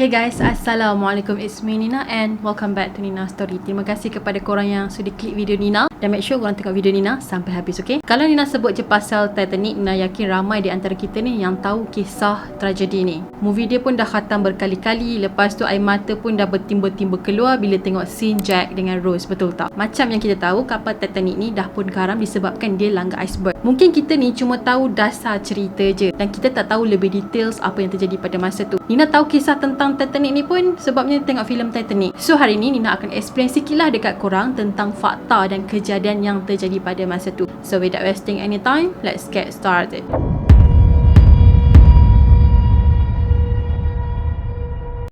Hey guys, Assalamualaikum. It's me Nina and welcome back to Nina Story. Terima kasih kepada korang yang sudah klik video Nina dan make sure korang tengok video Nina sampai habis, okay? Kalau Nina sebut je pasal Titanic, Nina yakin ramai di antara kita ni yang tahu kisah tragedi ni. Movie dia pun dah khatam berkali-kali, lepas tu air mata pun dah bertimbul-timbul keluar bila tengok scene Jack dengan Rose, betul tak? Macam yang kita tahu, kapal Titanic ni dah pun karam disebabkan dia langgar iceberg. Mungkin kita ni cuma tahu dasar cerita je dan kita tak tahu lebih details apa yang terjadi pada masa tu. Nina tahu kisah tentang Titanic ni pun sebabnya tengok filem Titanic. So hari ni Nina akan explain sikit lah dekat korang tentang fakta dan kejadian yang terjadi pada masa tu. So without wasting any time, let's get started.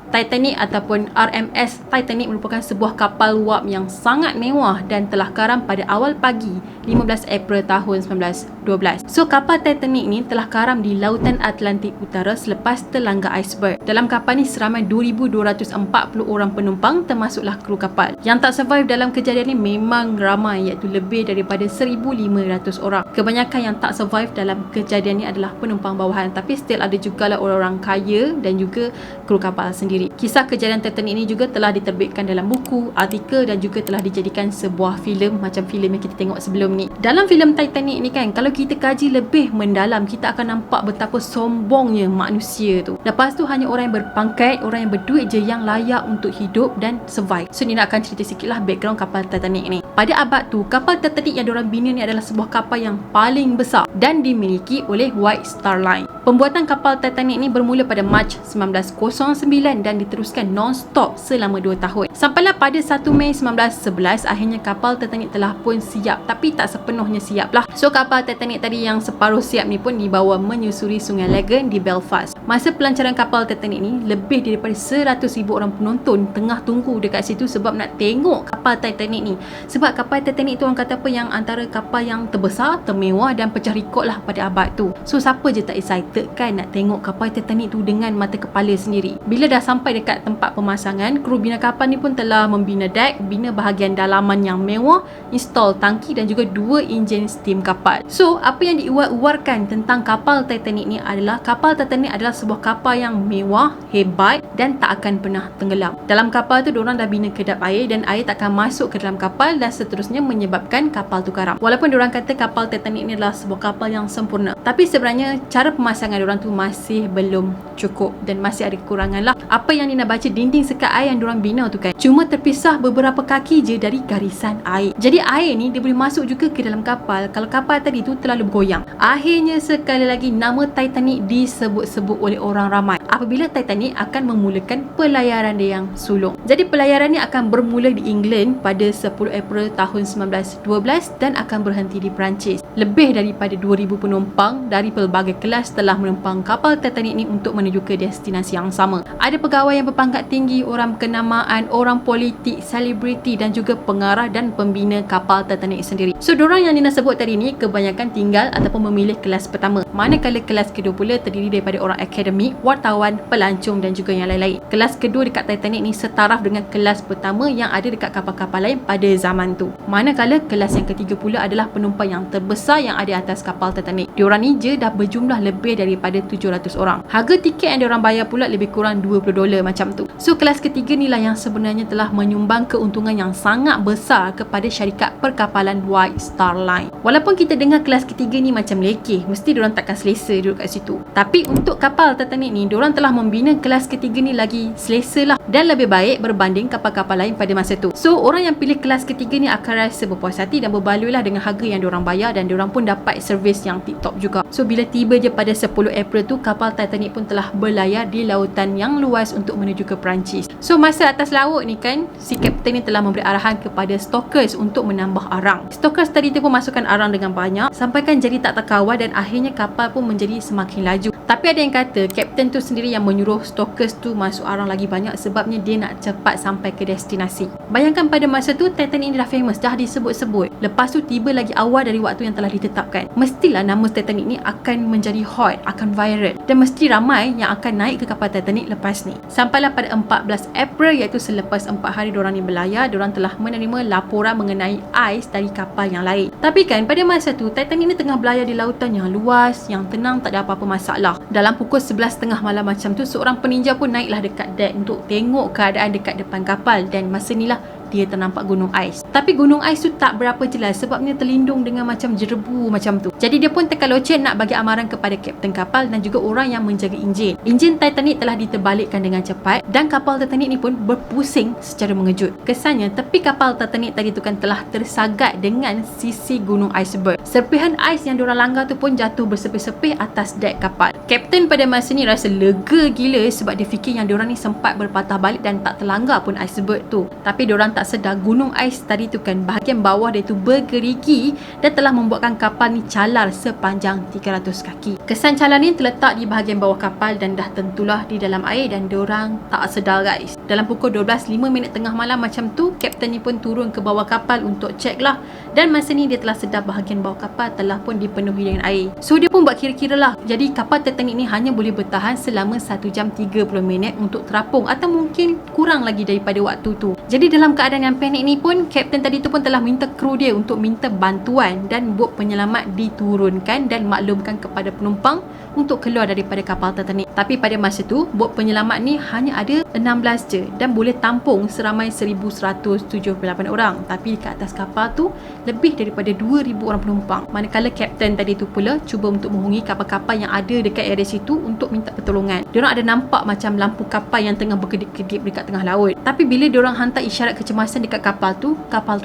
Titanic ataupun RMS Titanic merupakan sebuah kapal wap yang sangat mewah dan telah karam pada awal pagi 15 April tahun 1912. So kapal Titanic ni telah karam di Lautan Atlantik Utara selepas terlanggar iceberg. Dalam kapal ni seramai 2,240 orang penumpang termasuklah kru kapal. Yang tak survive dalam kejadian ni memang ramai, iaitu lebih daripada 1,500 orang. Kebanyakan yang tak survive dalam kejadian ni adalah penumpang bawahan, tapi still ada jugalah orang-orang kaya dan juga kru kapal sendiri. Kisah kejadian Titanic ini juga telah diterbitkan dalam buku, artikel dan juga telah dijadikan sebuah filem macam filem yang kita tengok sebelum ni. Dalam filem Titanic ni kan, kalau kita kaji lebih mendalam, kita akan nampak betapa sombongnya manusia tu. Lepas tu hanya orang yang berpangkat, orang yang berduit je yang layak untuk hidup dan survive. So ni nak akan cerita sikit lah background kapal Titanic ni. Pada abad tu, kapal Titanic yang diorang bina ni adalah sebuah kapal yang paling besar dan dimiliki oleh White Star Line. Pembuatan kapal Titanic ni bermula pada Mac 1909 dan diteruskan non-stop selama 2 tahun. Sampailah pada 1 Mei 1911, akhirnya kapal Titanic telah pun siap, tapi tak sepenuhnya siap lah. So kapal Titanic tadi yang separuh siap ni pun dibawa menyusuri Sungai Lagan di Belfast. Masa pelancaran kapal Titanic ni, lebih daripada 100,000 orang penonton tengah tunggu dekat situ sebab nak tengok kapal Titanic ni. Sebab kapal Titanic tu orang kata apa, yang antara kapal yang terbesar, termewah dan pecah rekod lah pada abad tu. So siapa je tak excited kan nak tengok kapal Titanic tu dengan mata kepala sendiri. Bila dah sampai dekat tempat pemasangan, kru bina kapal ni pun telah membina dek, bina bahagian dalaman yang mewah, install tangki dan juga 2 enjin steam kapal. So apa yang diuar-uarkan tentang kapal Titanic ni adalah kapal Titanic adalah sebuah kapal yang mewah, hebat dan tak akan pernah tenggelam. Dalam kapal tu diorang dah bina kedap air dan air tak akan masuk ke dalam kapal dan seterusnya menyebabkan kapal tu karam. Walaupun diorang kata kapal Titanic ni adalah sebuah kapal yang sempurna, tapi sebenarnya cara pemasangan diorang tu masih belum cukup dan masih ada kekurangan lah. Apa yang Nina baca, dinding sekat air yang diorang bina tu kan cuma terpisah beberapa kaki je dari garisan air. Jadi air ni dia boleh masuk juga ke dalam kapal kalau kapal tadi tu terlalu bergoyang. Akhirnya sekali lagi nama Titanic disebut-sebut oleh orang ramai apabila Titanic akan memulakan pelayaran dia yang sulung. Jadi pelayaran ni akan bermula di England pada 10 April tahun 1912 dan akan berhenti di Perancis. Lebih daripada 2,000 penumpang dari pelbagai kelas telah menumpang kapal Titanic ni untuk menuju ke destinasi yang sama. Ada pegawai yang berpangkat tinggi, orang kenamaan, orang politik, selebriti dan juga pengarah dan pembina kapal Titanic sendiri. So diorang yang Nina sebut tadi ni kebanyakan tinggal ataupun memilih kelas pertama, manakala kelas kedua pula terdiri daripada orang akademik, wartawan, pelancong dan juga yang lain-lain. Kelas kedua dekat Titanic ni setaraf dengan kelas pertama yang ada dekat kapal-kapal lain pada zaman tu. Manakala kelas yang ketiga pula adalah penumpang yang terbesar yang ada atas kapal Titanic. Diorang ni je dah berjumlah lebih daripada 700 orang. Harga tiket yang diorang bayar pula lebih kurang $20 macam tu. So kelas ketiga ni lah yang sebenarnya telah menyumbang keuntungan yang sangat besar kepada syarikat perkapalan White Star Line. Walaupun kita dengar kelas ketiga ni macam lekeh, mesti diorang takkan selesa duduk kat situ. Tapi untuk kapal Titanic ni, diorang telah membina kelas ketiga ni lagi selesa lah dan lebih baik berbanding kapal-kapal lain pada masa tu. So orang yang pilih kelas ketiga ni akan rasa berpuas hati dan berbaloi lah dengan harga yang diorang bayar dan diorang pun dapat servis yang tip-top juga. So bila tiba je pada 10 April tu, kapal Titanic pun telah berlayar di lautan yang luas untuk menuju ke Perancis. So masa atas laut ni kan, si kapten ni telah memberi arahan kepada stokers untuk menambah arang. Stokers tadi tu pun masukkan arang dengan banyak sampaikan jadi tak terkawal dan akhirnya kapal pun menjadi semakin laju. Tapi ada yang kata kapten tu sendiri yang menyuruh stokers tu masuk arang lagi banyak sebabnya dia nak cepat sampai ke destinasi. Bayangkan pada masa tu Titanic ni dah famous, dah disebut-sebut. Lepas tu tiba lagi awal dari waktu yang telah ditetapkan. Mestilah nama Titanic ni akan menjadi hot, akan viral dan mesti ramai yang akan naik ke kapal Titanic lepas ni. Sampailah pada 14 April, iaitu selepas 4 hari diorang ni berlayar, diorang telah menerima laporan mengenai ais dari kapal yang lain. Tapi kan pada masa tu Titanic ni tengah berlayar di lautan yang luas, yang tenang, tak ada apa-apa masalah. Dalam pukul 11:30 malam macam tu, seorang peninjau pun naiklah dekat dek untuk tengok keadaan dekat depan kapal, dan masa ni lah dia ternampak gunung ais. Tapi gunung ais tu tak berapa jelas sebabnya terlindung dengan macam jerebu macam tu. Jadi dia pun terkalocet nak bagi amaran kepada kapten kapal dan juga orang yang menjaga enjin. Enjin Titanic telah diterbalikkan dengan cepat dan kapal Titanic ni pun berpusing secara mengejut. Kesannya tepi kapal Titanic tadi tu kan telah tersagat dengan sisi gunung iceberg. Serpihan ais yang diorang langgar tu pun jatuh bersepih-sepih atas dek kapal. Kapten pada masa ni rasa lega gila sebab dia fikir yang diorang ni sempat berpatah balik dan tak terlanggar pun iceberg tu. Tapi diorang tak sedar gunung ais tadi tu kan bahagian bawah dia tu bergerigi dan telah membuatkan kapal ni calar sepanjang 300 kaki. Kesan calar ni terletak di bahagian bawah kapal dan dah tentulah di dalam air dan diorang tak sedar guys. Dalam pukul 12:05 tengah malam macam tu, kapten ni pun turun ke bawah kapal untuk cek lah, dan masa ni dia telah sedar bahagian bawah kapal telah pun dipenuhi dengan air. So dia pun buat kira-kira lah. Jadi kapal Titanic ni hanya boleh bertahan selama 1 jam 30 minit untuk terapung atau mungkin kurang lagi daripada waktu tu. Jadi dalam keadaan yang panik ni pun, kapten tadi tu pun telah minta kru dia untuk minta bantuan dan bot penyelamat diturunkan dan maklumkan kepada penumpang untuk keluar daripada kapal Titanic. Tapi pada masa tu, bot penyelamat ni hanya ada 16 je dan boleh tampung seramai 1178 orang. Tapi dekat atas kapal tu lebih daripada 2000 orang penumpang. Manakala kapten tadi tu pula cuba untuk menghubungi kapal-kapal yang ada dekat area situ untuk minta pertolongan. Diorang ada nampak macam lampu kapal yang tengah berkedip-kedip dekat tengah laut. Tapi bila diorang hantar isyarat kecemasan dekat kapal tu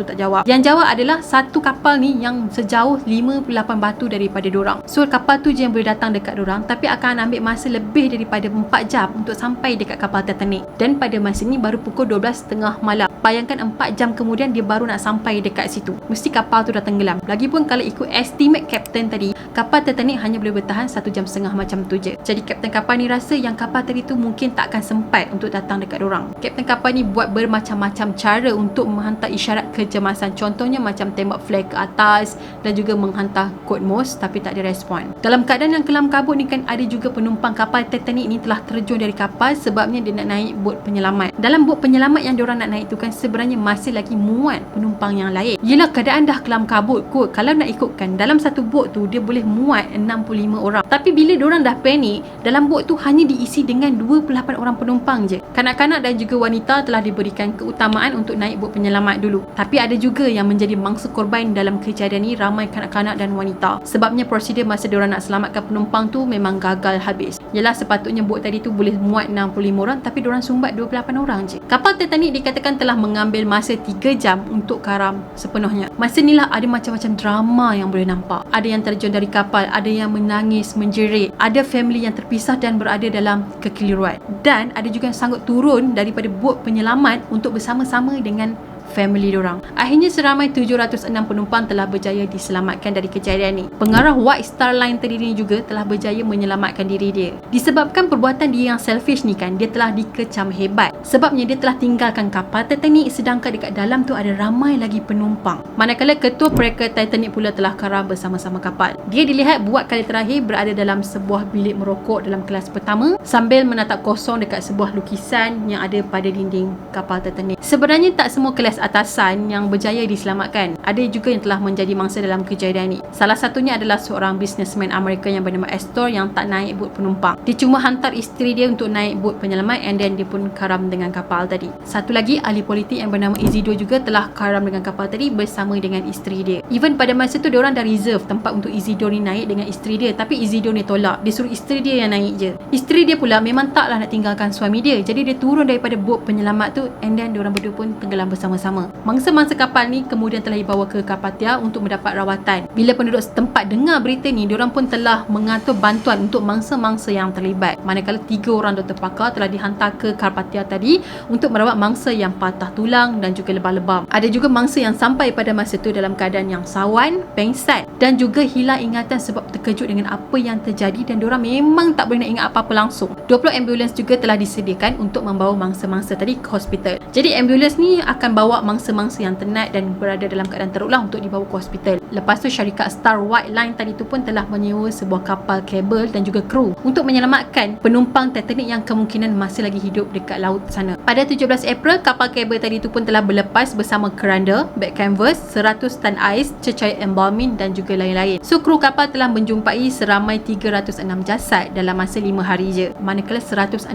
tak jawab. Yang jawab adalah satu kapal ni yang sejauh 58 batu daripada diorang. So kapal tu je yang boleh datang dekat diorang, tapi akan ambil masa lebih daripada 4 jam untuk sampai dekat kapal Titanic. Dan pada masa ni baru pukul 12:30 malam. Bayangkan 4 jam kemudian dia baru nak sampai dekat situ. Mesti kapal tu dah tenggelam. Lagipun kalau ikut estimate kapten tadi, kapal Titanic hanya boleh bertahan 1.5 jam macam tu je. Jadi kapten kapal ni rasa yang kapal tadi tu mungkin tak akan sempat untuk datang dekat diorang. Kapten kapal ni buat bermacam-macam cara untuk menghantar isyarat kecemasan. Contohnya macam tembak flag ke atas dan juga menghantar kod Morse, tapi tak ada respon. Dalam keadaan yang kelam kabut ni kan, ada juga penumpang kapal Titanic ni telah terjun dari kapal sebabnya dia nak naik bot penyelamat. Dalam bot penyelamat yang diorang nak naik tu kan sebenarnya masih lagi muat penumpang yang lain. Yelah keadaan dah kelam kabut kot. Kalau nak ikutkan dalam satu bot tu dia boleh muat 65 orang. Tapi bila diorang dah panik, dalam bot tu hanya diisi dengan 28 orang penumpang je. Kanak-kanak dan juga wanita telah diberikan keutamaan untuk naik bot penyelamat dulu. Tapi ada juga yang menjadi mangsa korban dalam kejadian ni, ramai kanak-kanak dan wanita. Sebabnya prosedur masa diorang nak selamatkan penumpang tu memang gagal habis. Yelah sepatutnya bot tadi tu boleh muat 65 orang tapi diorang sumbat 28 orang je. Kapal Titanic dikatakan telah mengambil masa 3 jam untuk karam sepenuhnya. Masa ni lah ada macam-macam drama yang boleh nampak. Ada yang terjun dari kapal, ada yang menangis, menjerit, ada family yang terpisah dan berada dalam kekeliruan. Dan ada juga yang sanggup turun daripada bot penyelamat untuk bersama-sama dengan family diorang. Akhirnya seramai 706 penumpang telah berjaya diselamatkan dari kejadian ni. Pengarah White Star Line tadi ni juga telah berjaya menyelamatkan diri dia. Disebabkan perbuatan dia yang selfish ni kan, dia telah dikecam hebat. Sebabnya dia telah tinggalkan kapal Titanic sedangkan dekat dalam tu ada ramai lagi penumpang. Manakala ketua pereka Titanic pula telah karam bersama-sama kapal. Dia dilihat buat kali terakhir berada dalam sebuah bilik merokok dalam kelas pertama sambil menatap kosong dekat sebuah lukisan yang ada pada dinding kapal Titanic. Sebenarnya tak semua kelas atasan yang berjaya diselamatkan. Ada juga yang telah menjadi mangsa dalam kejadian ini. Salah satunya adalah seorang businessman Amerika yang bernama Astor yang tak naik bot penumpang. Dia cuma hantar isteri dia untuk naik bot penyelamat and then dia pun karam dengan kapal tadi. Satu lagi ahli politik yang bernama Isidore juga telah karam dengan kapal tadi bersama dengan isteri dia. Even pada masa tu diorang dah reserve tempat untuk Isidore ni naik dengan isteri dia, tapi Isidore ni tolak. Dia suruh isteri dia yang naik je. Isteri dia pula memang taklah nak tinggalkan suami dia. Jadi dia turun daripada bot penyelamat tu and then diorang berdua pun tenggelam bersama-sama. Mangsa-mangsa kapal ni kemudian telah dibawa ke Karpathia untuk mendapat rawatan. Bila penduduk setempat dengar berita ni, diorang pun telah mengatur bantuan untuk mangsa-mangsa yang terlibat. Manakala 3 orang doktor pakar telah dihantar ke Karpathia tadi untuk merawat mangsa yang patah tulang dan juga lebam-lebam. Ada juga mangsa yang sampai pada masa tu dalam keadaan yang sawan, pengsan dan juga hilang ingatan sebab terkejut dengan apa yang terjadi dan diorang memang tak boleh nak ingat apa-apa langsung. 20 ambulans juga telah disediakan untuk membawa mangsa-mangsa tadi ke hospital. Jadi ambulans ni akan bawa membawa mangsa-mangsa yang tenat dan berada dalam keadaan teruk lah untuk dibawa ke hospital. Lepas tu syarikat Star White Line tadi tu pun telah menyewa sebuah kapal kabel dan juga kru untuk menyelamatkan penumpang Titanic yang kemungkinan masih lagi hidup dekat laut sana. Pada 17 April, kapal kabel tadi tu pun telah berlepas bersama keranda, beg canvas, 100 tan ais, cecair embalming dan juga lain-lain. So kru kapal telah menjumpai seramai 306 jasad dalam masa 5 hari je. Manakala 116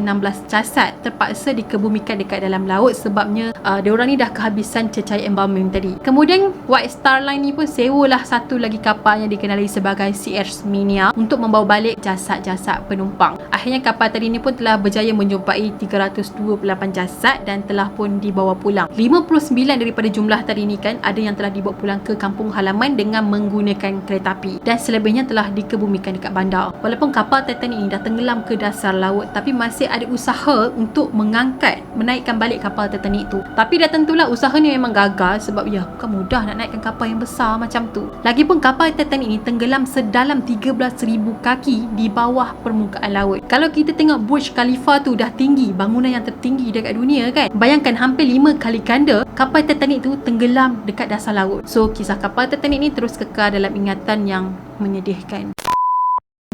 jasad terpaksa dikebumikan dekat dalam laut sebabnya diorang ni dah kehabisan cecair embalming tadi. Kemudian White Star Line ni pun sewalah satu lagi kapal yang dikenali sebagai CR Minia untuk membawa balik jasad-jasad penumpang. Akhirnya kapal tadi ni pun telah berjaya menjumpai 328 jasad dan telah pun dibawa pulang. 59 daripada jumlah tadi ni kan ada yang telah dibawa pulang ke kampung halaman dengan menggunakan kereta api dan selebihnya telah dikebumikan dekat bandar. Walaupun kapal Titanic ni dah tenggelam ke dasar laut, tapi masih ada usaha untuk menaikkan balik kapal Titanic tu. Tapi dah tentulah usaha ni memang gagal sebab ya bukan mudah nak naikkan kapal yang besar macam tu. Lagipun kapal Titanic ni tenggelam sedalam 13,000 kaki di bawah permukaan laut. Kalau kita tengok Burj Khalifa tu dah tinggi, bangunan yang tertinggi dekat dunia kan. Bayangkan hampir 5 kali ganda kapal Titanic tu tenggelam dekat dasar laut. So kisah kapal Titanic ni terus kekal dalam ingatan yang menyedihkan.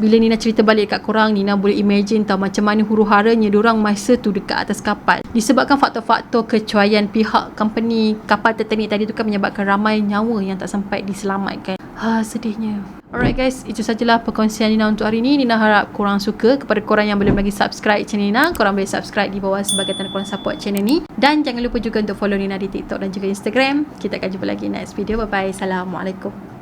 Bila Nina cerita balik kat korang, Nina boleh imagine tau macam mana huru-haranya diorang masa tu dekat atas kapal. Disebabkan faktor-faktor kecuaian pihak company kapal Titanic tadi tu kan menyebabkan ramai nyawa yang tak sampai diselamatkan. Sedihnya. Alright guys, itu sajalah perkongsian Nina untuk hari ni. Nina harap korang suka. Kepada korang yang belum lagi subscribe channel Nina, korang boleh subscribe di bawah sebagai tanda korang support channel ni. Dan jangan lupa juga untuk follow Nina di TikTok dan juga Instagram. Kita akan jumpa lagi next video. Bye bye. Assalamualaikum.